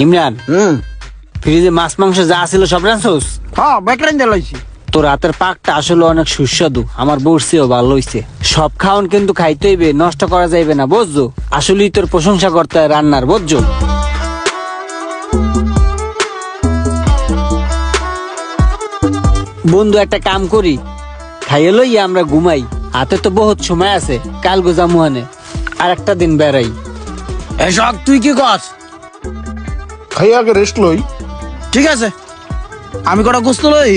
ইমরান, ফ্রিজে মাছ মাংস যা ছিল সব রাঁধছস? হ্যাঁ বেকরাইন দিলাইছি। তোর হাতের পাকটা আসলে অনেক সুস্বাদু, আমার বউরছেও ভালো হইছে। সব খাওন কিন্তু খাইতে হইবে, নষ্ট করা যাইবে না, বুঝছো? আসলেই তোর প্রশংসা করতে হয় রান্নার, বুঝছো? বন্ধু একটা কাম করি, খাইয়ে লইয়া আমরা ঘুমাই, হাতে তো বহুত সময় আছে, কাল গোজা মুহানে আর একটা দিন বেড়াই। এসব তুই কি কর? খাই আগে রেস্ট লই। ঠিক আছে, আমি কটা গোস্ত লই।